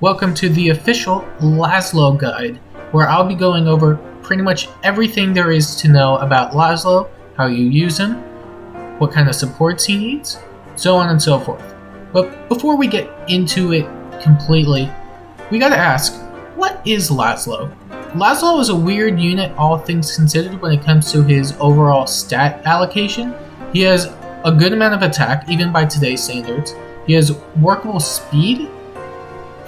Welcome to the official Laslow guide, where I'll be going over pretty much everything there is to know about Laslow, how you use him, what kind of supports he needs, so on and so forth. But before we get into it completely, we gotta ask, what is Laslow? Laslow is a weird unit, all things considered, when it comes to his overall stat allocation. He has a good amount of attack, even by today's standards. He has workable speed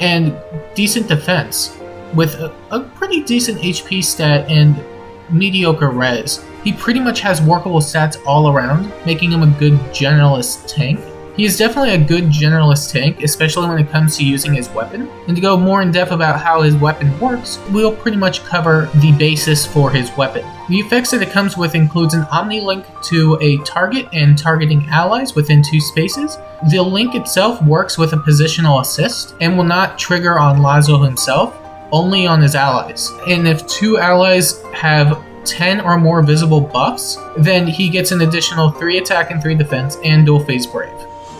and decent defense, with a pretty decent HP stat and mediocre res. He pretty much has workable stats all around, making him a good generalist tank. He is definitely a good generalist tank, especially when it comes to using his weapon. And to go more in depth about how his weapon works, we'll pretty much cover the basis for his weapon. The effects that it comes with includes an Omni link to a target and targeting allies within 2 spaces. The link itself works with a positional assist and will not trigger on Laslow himself, only on his allies. And if 2 allies have 10 or more visible buffs, then he gets an additional 3 attack and 3 defense and dual phase brave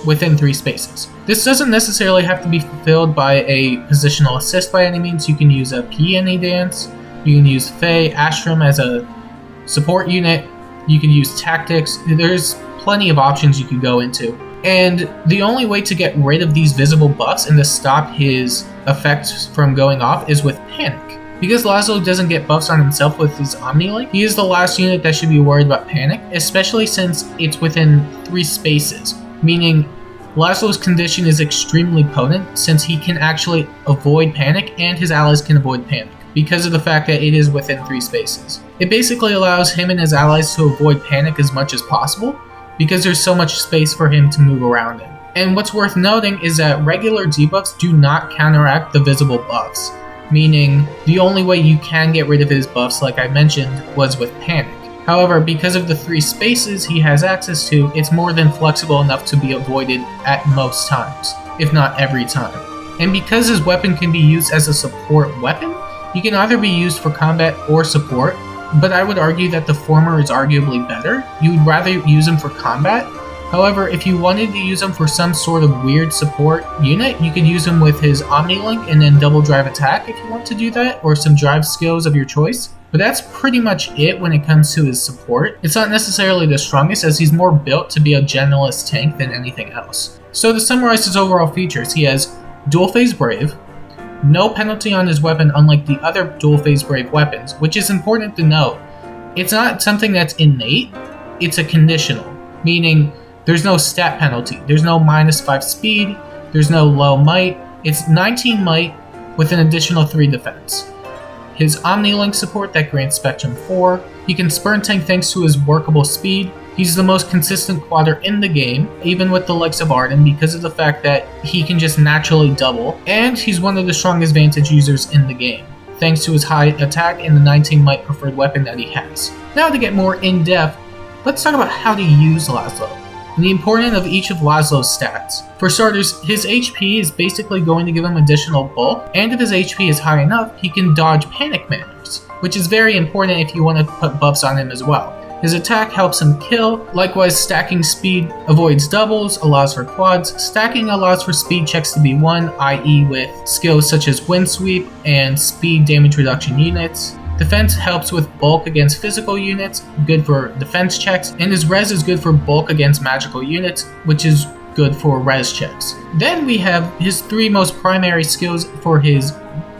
within 3 spaces. This doesn't necessarily have to be fulfilled by a positional assist by any means. You can use a peony dance, you can use Fae Astrum as a support unit, you can use tactics. There's plenty of options you could go into. And the only way to get rid of these visible buffs and to stop his effects from going off is with Panic. Because Laslow doesn't get buffs on himself with his Omni Link, he is the last unit that should be worried about Panic, especially since it's within 3 spaces, meaning Laslow's condition is extremely potent since he can actually avoid Panic and his allies can avoid Panic because of the fact that it is within 3 spaces. It basically allows him and his allies to avoid Panic as much as possible because there's so much space for him to move around in. And what's worth noting is that regular debuffs do not counteract the visible buffs, meaning the only way you can get rid of his buffs, like I mentioned, was with Panic. However, because of the 3 spaces he has access to, it's more than flexible enough to be avoided at most times, if not every time. And because his weapon can be used as a support weapon, he can either be used for combat or support, but I would argue that the former is arguably better. You would rather use him for combat. However, if you wanted to use him for some sort of weird support unit, you could use him with his Omni Link and then double drive attack if you want to do that, or some drive skills of your choice. But that's pretty much it when it comes to his support. It's not necessarily the strongest, as he's more built to be a generalist tank than anything else. So to summarize his overall features, he has dual phase brave, no penalty on his weapon unlike the other dual phase brave weapons, which is important to note. It's not something that's innate, it's a conditional, meaning there's no stat penalty, there's no -5 speed, there's no low might, it's 19 might with an additional 3 defense. His Omni Link support that grants Spectrum 4, he can spurn tank thanks to his workable speed. He's the most consistent quadder in the game, even with the likes of Arden, because of the fact that he can just naturally double, and he's one of the strongest Vantage users in the game, thanks to his high attack and the 19 might preferred weapon that he has. Now to get more in depth, let's talk about how to use Laslow and the importance of each of Laslow's stats. For starters, his HP is basically going to give him additional bulk, and if his HP is high enough, he can dodge Panic Manners, which is very important if you want to put buffs on him as well. His attack helps him kill, likewise stacking speed avoids doubles, allows for quads, stacking allows for speed checks to be 1, i.e. with skills such as Wind Sweep and speed damage reduction units. Defense helps with bulk against physical units, good for defense checks, and his res is good for bulk against magical units, which is good for res checks. Then we have his 3 most primary skills for his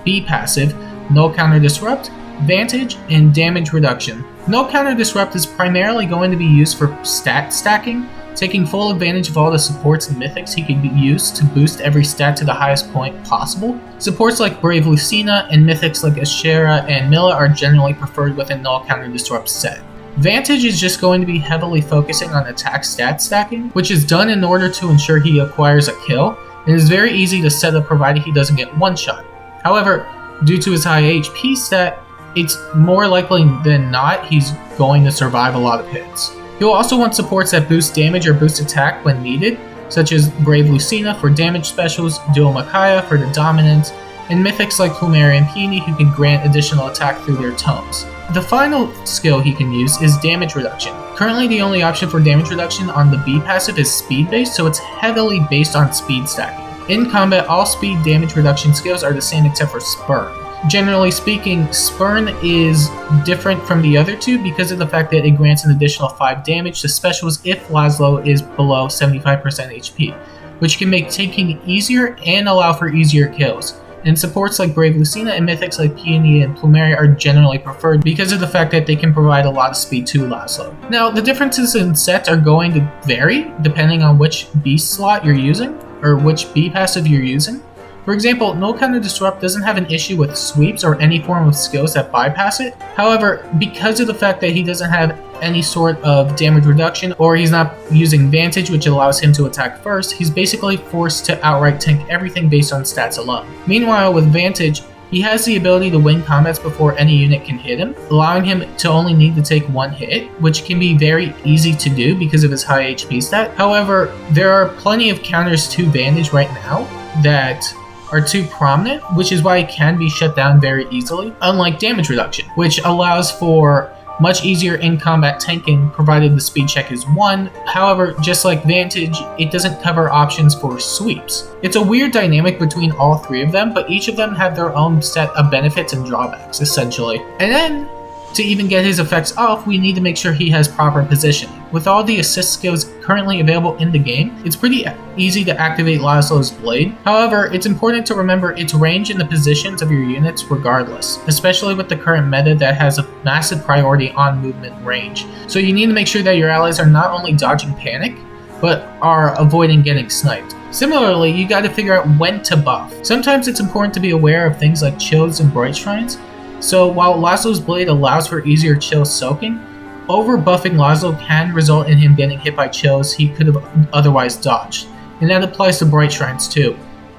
B passive, No Counter Disrupt, Vantage, and Damage Reduction. No Counter Disrupt is primarily going to be used for stat stacking, taking full advantage of all the supports and mythics he can use to boost every stat to the highest point possible. Supports like Brave Lucina and mythics like Ashera and Milla are generally preferred within No Counter Disrupt set. Vantage is just going to be heavily focusing on attack stat stacking, which is done in order to ensure he acquires a kill, and is very easy to set up provided he doesn't get one shot. However, due to his high HP stat, it's more likely than not he's going to survive a lot of hits. You'll also want supports that boost damage or boost attack when needed, such as Brave Lucina for damage specials, Dual Micaiah for the dominance, and mythics like Plumeri and Peony who can grant additional attack through their tomes. The final skill he can use is damage reduction. Currently the only option for damage reduction on the B passive is speed based, so it's heavily based on speed stacking. In combat, all speed damage reduction skills are the same except for Spurn. Generally speaking, Spurn is different from the other two because of the fact that it grants an additional 5 damage to specials if Laslow is below 75% HP, which can make taking easier and allow for easier kills. And supports like Brave Lucina and Mythics like Peony and Plumeria are generally preferred because of the fact that they can provide a lot of speed to Laslow. Now, the differences in sets are going to vary depending on which beast slot you're using, or which B passive you're using. For example, No Counter Disrupt doesn't have an issue with sweeps or any form of skills that bypass it. However, because of the fact that he doesn't have any sort of damage reduction, or he's not using Vantage, which allows him to attack first, he's basically forced to outright tank everything based on stats alone. Meanwhile, with Vantage, he has the ability to win combats before any unit can hit him, allowing him to only need to take one hit, which can be very easy to do because of his high HP stat. However, there are plenty of counters to Vantage right now that are too prominent, which is why it can be shut down very easily, unlike damage reduction, which allows for much easier in-combat tanking provided the speed check is 1. However, just like Vantage, it doesn't cover options for sweeps. It's a weird dynamic between all three of them, but each of them have their own set of benefits and drawbacks, essentially. And then, to even get his effects off, we need to make sure he has proper positioning. With all the assist skills currently available in the game, it's pretty easy to activate Laslow's Blade. However, it's important to remember its range and the positions of your units regardless, especially with the current meta that has a massive priority on movement range. So you need to make sure that your allies are not only dodging panic, but are avoiding getting sniped. Similarly, you gotta figure out when to buff. Sometimes it's important to be aware of things like chills and bright shrines. So while Laslow's Blade allows for easier chill soaking, over-buffing Laslow can result in him getting hit by chills he could have otherwise dodged, and that applies to Bright Shrines too.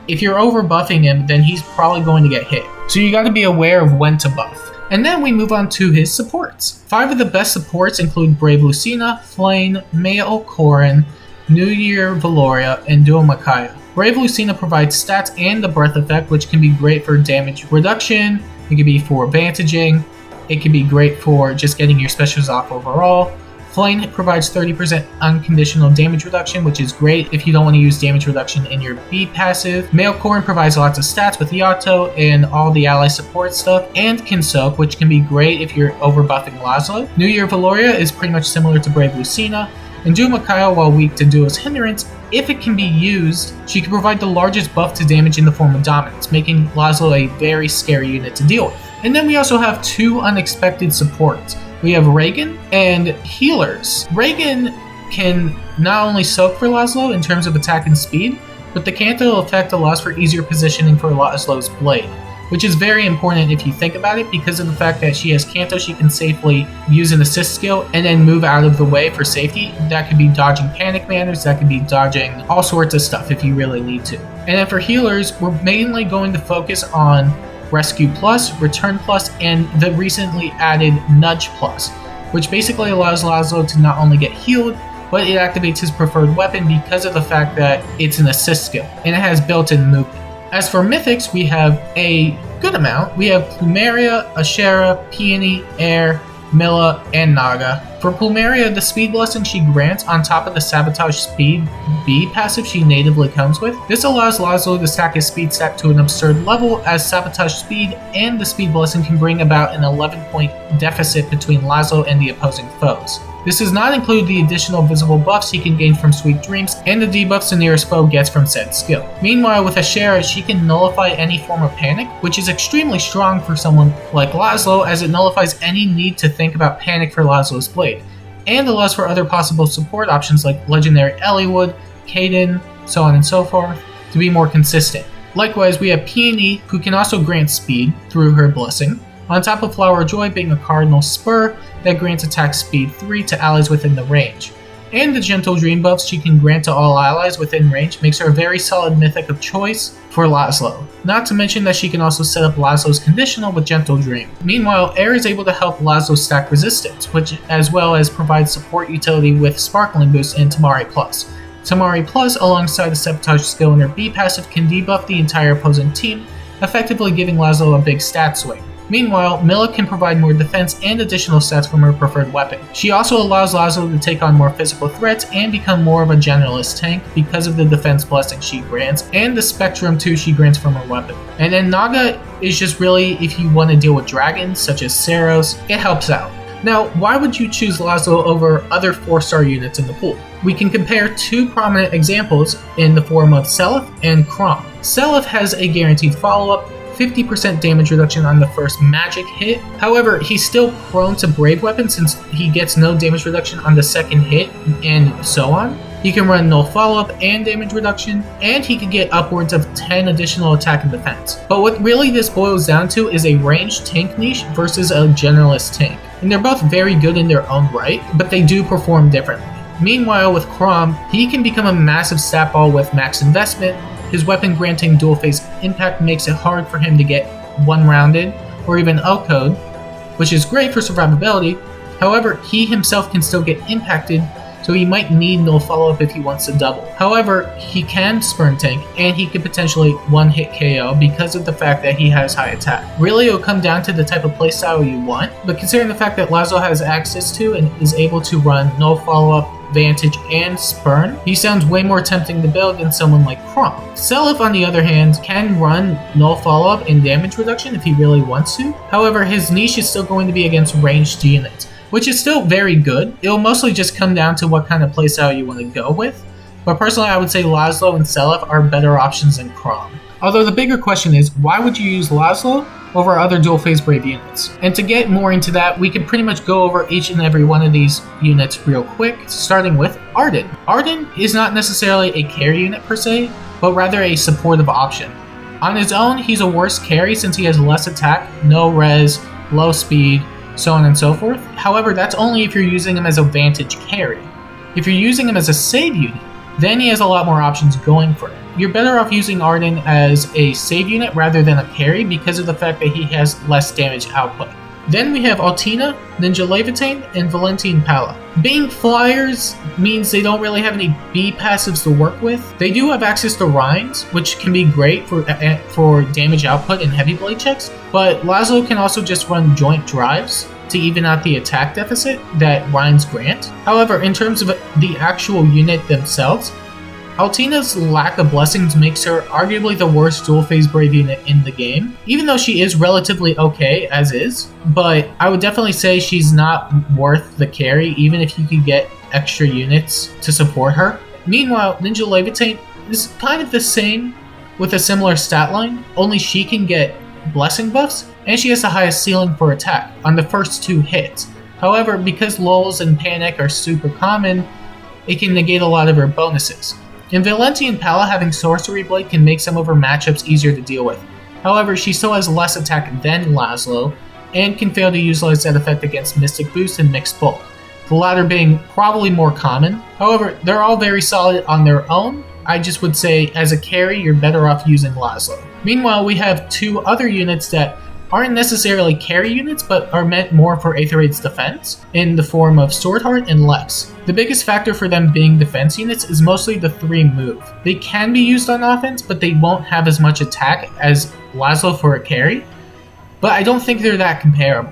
If you're over-buffing him, then he's probably going to get hit, so you gotta be aware of when to buff. And then we move on to his supports. 5 of the best supports include Brave Lucina, Flame, Mael Corrin, New Year Valoria, and Duo Micaiah. Brave Lucina provides stats and the breath effect, which can be great for damage reduction. It can be for vantaging, it can be great for just getting your specials off overall. Flame provides 30% unconditional damage reduction, which is great if you don't want to use damage reduction in your B passive. Mael Corrin provides lots of stats with Yato and all the ally support stuff, and can soak, which can be great if you're overbuffing Laslow. New Year Valoria is pretty much similar to Brave Lucina, and Duo Micaiah, while weak to Duo's hindrance, if it can be used, she can provide the largest buff to damage in the form of dominance, making Laslow a very scary unit to deal with. And then we also have 2 unexpected supports. We have Reagan and Healers. Reagan can not only soak for Laslow in terms of attack and speed, but the Canto effect allows for easier positioning for Laslow's Blade, which is very important if you think about it because of the fact that she has Canto. She can safely use an assist skill and then move out of the way for safety. That could be dodging panic manners, that could be dodging all sorts of stuff if you really need to. And then for healers, we're mainly going to focus on Rescue Plus, Return Plus, and the recently added Nudge Plus, which basically allows Laslow to not only get healed, but it activates his preferred weapon because of the fact that it's an assist skill, and it has built-in movement. As for Mythics, we have a good amount. We have Plumeria, Ashera, Peony, Air, Milla, and Naga. For Plumeria, the speed blessing she grants on top of the Sabotage Speed B passive she natively comes with. This allows Laslow to stack his speed stat to an absurd level, as Sabotage Speed and the speed blessing can bring about an 11-point deficit between Laslow and the opposing foes. This does not include the additional visible buffs he can gain from Sweet Dreams and the debuffs the nearest foe gets from said skill. Meanwhile, with Ashera, she can nullify any form of panic, which is extremely strong for someone like Laslow, as it nullifies any need to think about panic for Laslow's Blade, and allows for other possible support options like Legendary Eliwood, Kaden, so on and so forth, to be more consistent. Likewise, we have Peony, who can also grant speed through her blessing, on top of Flower of Joy being a Cardinal Spur that grants attack speed 3 to allies within the range. And the Gentle Dream buffs she can grant to all allies within range makes her a very solid mythic of choice for Laslow. Not to mention that she can also set up Laslow's conditional with Gentle Dream. Meanwhile, Air is able to help Laslow stack resistance, which as well as provide support utility with Sparkling Boost and Tamari Plus. Tamari Plus, alongside the Sabotage skill in her B passive, can debuff the entire opposing team, effectively giving Laslow a big stat swing. Meanwhile, Mila can provide more defense and additional stats from her preferred weapon. She also allows Laslow to take on more physical threats and become more of a generalist tank because of the defense blessing she grants and the spectrum too she grants from her weapon. And then Naga is just really if you want to deal with dragons such as Saros, it helps out. Now, why would you choose Laslow over other 4-star units in the pool? We can compare two prominent examples in the form of Seliph and Chrom. Seliph has a guaranteed follow-up, 50% damage reduction on the first magic hit. However, he's still prone to Brave Weapon since he gets no damage reduction on the second hit and so on. He can run null follow-up and damage reduction, and he can get upwards of 10 additional attack and defense. But what really this boils down to is a ranged tank niche versus a generalist tank. And they're both very good in their own right, but they do perform differently. Meanwhile, with Chrom, he can become a massive stat ball with max investment. His weapon granting dual phase impact makes it hard for him to get one-rounded or even L-code, which is great for survivability. However, he himself can still get impacted, so he might need null follow-up if he wants to double. However, he can spurn tank, and he could potentially one-hit KO because of the fact that he has high attack. Really, it'll come down to the type of playstyle you want, but considering the fact that Laslow has access to and is able to run null follow-up, Vantage, and Spurn, he sounds way more tempting to build than someone like Chrom. Seliph, on the other hand, can run null follow-up and damage reduction if he really wants to. However, his niche is still going to be against ranged units, which is still very good. It'll mostly just come down to what kind of playstyle you want to go with. But personally, I would say Laslow and Seliph are better options than Chrom. Although the bigger question is, why would you use Laslow over other dual phase Brave units? And to get more into that, we could pretty much go over each and every one of these units real quick, starting with Arden. Arden is not necessarily a carry unit per se, but rather a supportive option. On his own, he's a worse carry since he has less attack, no res, low speed, so on and so forth. However, that's only if you're using him as a Vantage carry. If you're using him as a save unit, then he has a lot more options going for it. You're better off using Arden as a save unit rather than a carry because of the fact that he has less damage output. Then we have Altina, Ninja Levitain, and Valentine Pala. Being flyers means they don't really have any B passives to work with. They do have access to Rhines, which can be great for damage output and heavy blade checks, but Laslow can also just run joint drives to even out the attack deficit that Rhines grant. However, in terms of the actual unit themselves, Altina's lack of blessings makes her arguably the worst dual phase Brave unit in the game, even though she is relatively okay as is, but I would definitely say she's not worth the carry even if you could get extra units to support her. Meanwhile, Ninja Levitain is kind of the same with a similar stat line, only she can get blessing buffs and she has the highest ceiling for attack on the first 2 hits. However, because lulls and panic are super common, it can negate a lot of her bonuses. And Valentine Pala having Sorcery Blade can make some of her matchups easier to deal with. However, she still has less attack than Laslow, and can fail to utilize that effect against Mystic Boost and Mixed Bulk, the latter being probably more common. However, they're all very solid on their own. I just would say, as a carry, you're better off using Laslow. Meanwhile, we have 2 other units that aren't necessarily carry units, but are meant more for Aether-Raid's defense, in the form of Swordheart and Lex. The biggest factor for them being defense units is mostly the 3 move. They can be used on offense, but they won't have as much attack as Laslow for a carry, but I don't think they're that comparable,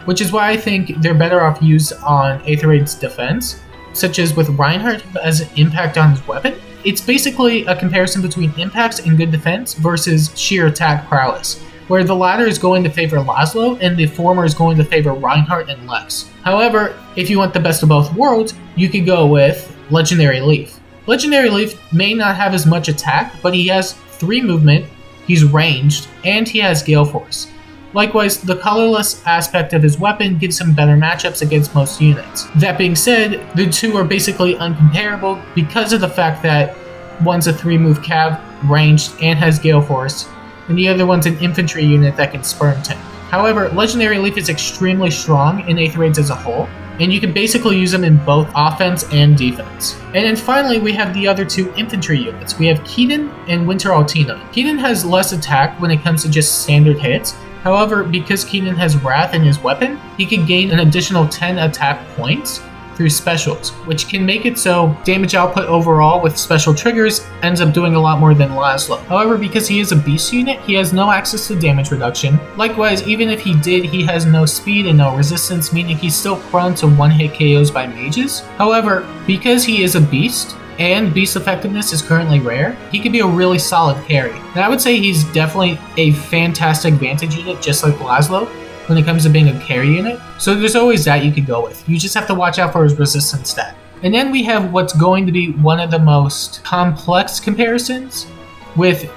which is why I think they're better off used on Aether-Raid's defense, such as with Reinhardt as an impact on his weapon. It's basically a comparison between impacts and good defense versus sheer attack prowess, where the latter is going to favor Laslow and the former is going to favor Reinhardt and Lex. However, if you want the best of both worlds, you could go with Legendary Leaf. Legendary Leaf may not have as much attack, but he has 3 movement, he's ranged, and he has Gale Force. Likewise, the colorless aspect of his weapon gives him better matchups against most units. That being said, the 2 are basically uncomparable because of the fact that one's a 3-move cav, ranged, and has Gale Force, and the other one's an infantry unit that can spurn tank. However, Legendary Leaf is extremely strong in Aether Raids as a whole, and you can basically use them in both offense and defense. And then finally, we have the other 2 infantry units. We have Keaton and Winter Altina. Keaton has less attack when it comes to just standard hits. However, because Keaton has Wrath in his weapon, he can gain an additional 10 attack points through specials, which can make it so damage output overall with special triggers ends up doing a lot more than Laslow. However, because he is a beast unit, he has no access to damage reduction. Likewise, even if he did, he has no speed and no resistance, meaning he's still prone to one-hit KOs by mages. However, because he is a beast, and beast effectiveness is currently rare, he could be a really solid carry. And I would say he's definitely a fantastic Vantage unit, just like Laslow, when it comes to being a carry unit. So there's always that you could go with. You just have to watch out for his resistance stat. And then we have what's going to be one of the most complex comparisons with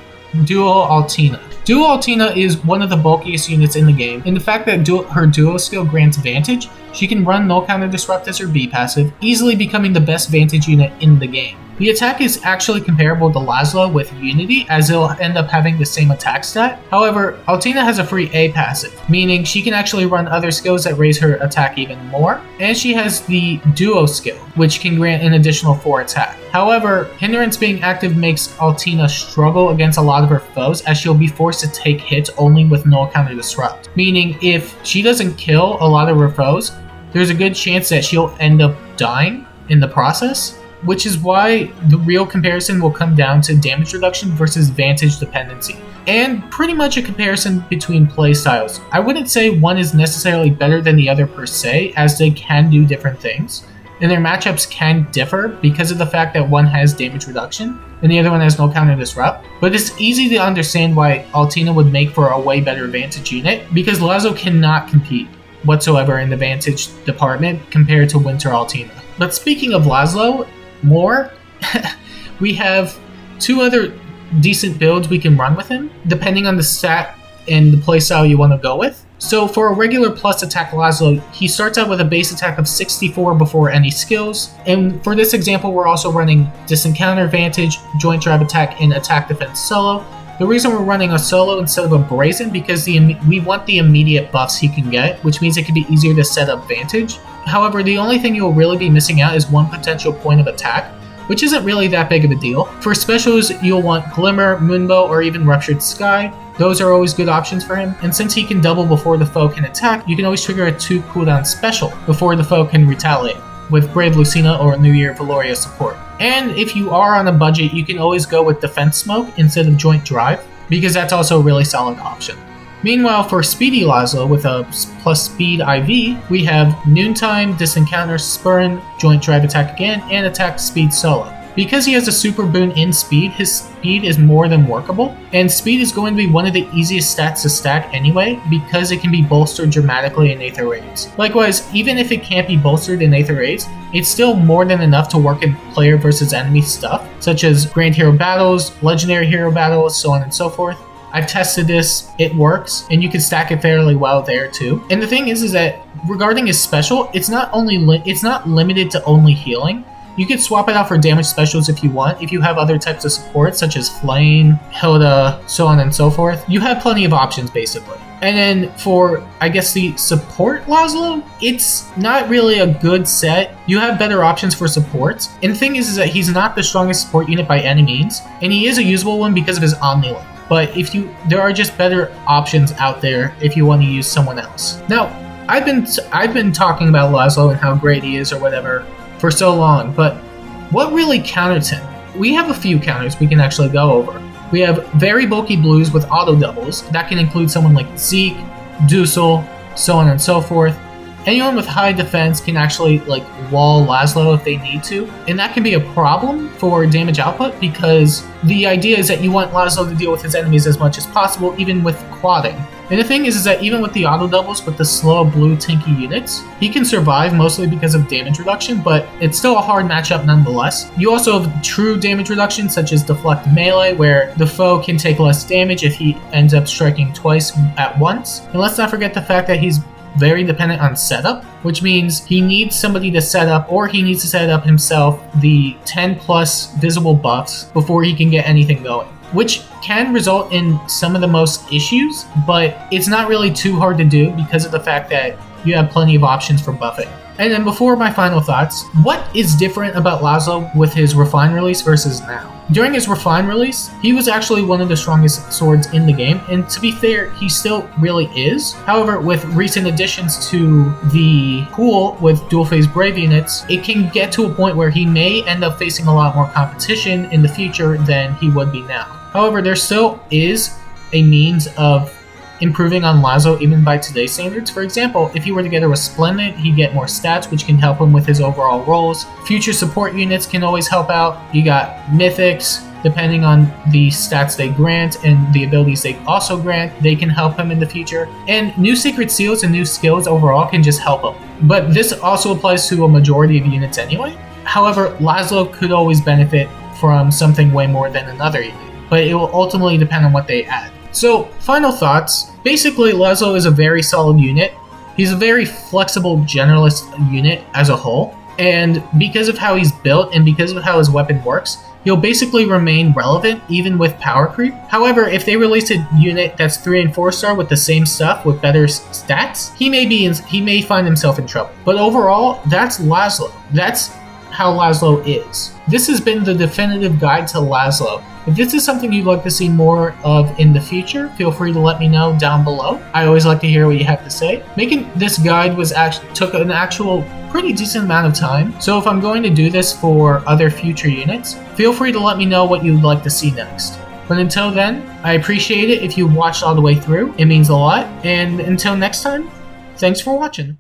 Duo Altina. Duo Altina is one of the bulkiest units in the game, and the fact that her duo skill grants Vantage, she can run Null Counter Disrupt as her B passive, easily becoming the best Vantage unit in the game. The attack is actually comparable to Laslow with Unity, as it'll end up having the same attack stat. However, Altina has a free A passive, meaning she can actually run other skills that raise her attack even more, and she has the Duo skill, which can grant an additional 4 attack. However, Hindrance being active makes Altina struggle against a lot of her foes, as she'll be forced to take hits only with Null Counter Disrupt, meaning if she doesn't kill a lot of her foes, there's a good chance that she'll end up dying in the process, which is why the real comparison will come down to damage reduction versus Vantage dependency, and pretty much a comparison between playstyles. I wouldn't say one is necessarily better than the other per se, as they can do different things, and their matchups can differ because of the fact that one has damage reduction and the other one has no counter disrupt. But it's easy to understand why Altina would make for a way better Vantage unit, because Laslow cannot compete whatsoever in the Vantage department compared to Winter Altina. But speaking of Laslow, we have 2 other decent builds we can run with him, depending on the stat and the playstyle you want to go with. So for a regular plus attack Laslow, he starts out with a base attack of 64 before any skills, and for this example we're also running Distant Counter, Vantage, Joint Drive Attack, and Attack Defense Solo. The reason we're running a solo instead of a Brazen because we want the immediate buffs he can get, which means it can be easier to set up Vantage. However, the only thing you'll really be missing out is 1 potential point of attack, which isn't really that big of a deal. For specials, you'll want Glimmer, Moonbow, or even Ruptured Sky. Those are always good options for him, and since he can double before the foe can attack, you can always trigger a 2 cooldown special before the foe can retaliate, with Brave Lucina or New Year Valoria support. And if you are on a budget, you can always go with Defense Smoke instead of Joint Drive, because that's also a really solid option. Meanwhile, for Speedy Laslow with a plus speed IV, we have Noontime, Distant Counter, Spurn, Joint Drive Attack again, and Attack Speed Solo. Because he has a super boon in speed, his speed is more than workable, and speed is going to be one of the easiest stats to stack anyway, because it can be bolstered dramatically in Aether Raids. Likewise, even if it can't be bolstered in Aether Raids, it's still more than enough to work in player versus enemy stuff, such as Grand Hero Battles, Legendary Hero Battles, so on and so forth. I've tested this, it works, and you can stack it fairly well there too. And the thing is that regarding his special, it's not limited to only healing. You could swap it out for damage specials if you want. If you have other types of support, such as Flame, Hilda, so on and so forth, you have plenty of options basically. And then for, I guess, the support Laslow, it's not really a good set. You have better options for supports. And the thing is that he's not the strongest support unit by any means, and he is a usable one because of his Omni-Link. But there are just better options out there if you want to use someone else. Now, I've been talking about Laslow and how great he is or whatever for so long, but what really counters him? We have a few counters we can actually go over. We have very bulky blues with auto doubles. That can include someone like Zeke, Dusel, so on and so forth. Anyone with high defense can actually wall Laslow if they need to, and that can be a problem for damage output because the idea is that you want Laslow to deal with his enemies as much as possible, even with quadding. And the thing is that even with the auto doubles with the slow blue tanky units, he can survive mostly because of damage reduction, but it's still a hard matchup nonetheless. You also have true damage reduction such as Deflect Melee, where the foe can take less damage if he ends up striking twice at once. And let's not forget the fact that he's very dependent on setup, which means he needs somebody to set up, or he needs to set up himself the 10 plus visible buffs before he can get anything going, which can result in some of the most issues, but it's not really too hard to do because of the fact that you have plenty of options for buffing. And then before my final thoughts, what is different about Laslow with his Refine release versus now? During his refined release, he was actually one of the strongest swords in the game, and to be fair, he still really is. However, with recent additions to the pool with dual phase brave units, it can get to a point where he may end up facing a lot more competition in the future than he would be now. However, there still is a means of improving on Laslow even by today's standards. For example, if he were to get a Resplendent, he'd get more stats, which can help him with his overall rolls. Future support units can always help out. You got Mythics, depending on the stats they grant and the abilities they also grant, they can help him in the future. And new Secret Seals and new skills overall can just help him. But this also applies to a majority of units anyway. However, Laslow could always benefit from something way more than another unit, but it will ultimately depend on what they add. So, final thoughts. Basically, Laslow is a very solid unit. He's a very flexible generalist unit as a whole, and because of how he's built and because of how his weapon works, he'll basically remain relevant even with power creep. However, if they release a unit that's 3 and 4 star with the same stuff with better stats, he may find himself in trouble. But overall, that's Laslow. That's how Laslow is. This has been the definitive guide to Laslow. If this is something you'd like to see more of in the future, feel free to let me know down below. I always like to hear what you have to say. Making this guide took an actual pretty decent amount of time, so if I'm going to do this for other future units, feel free to let me know what you'd like to see next. But until then, I appreciate it if you watched all the way through. It means a lot. And until next time, thanks for watching.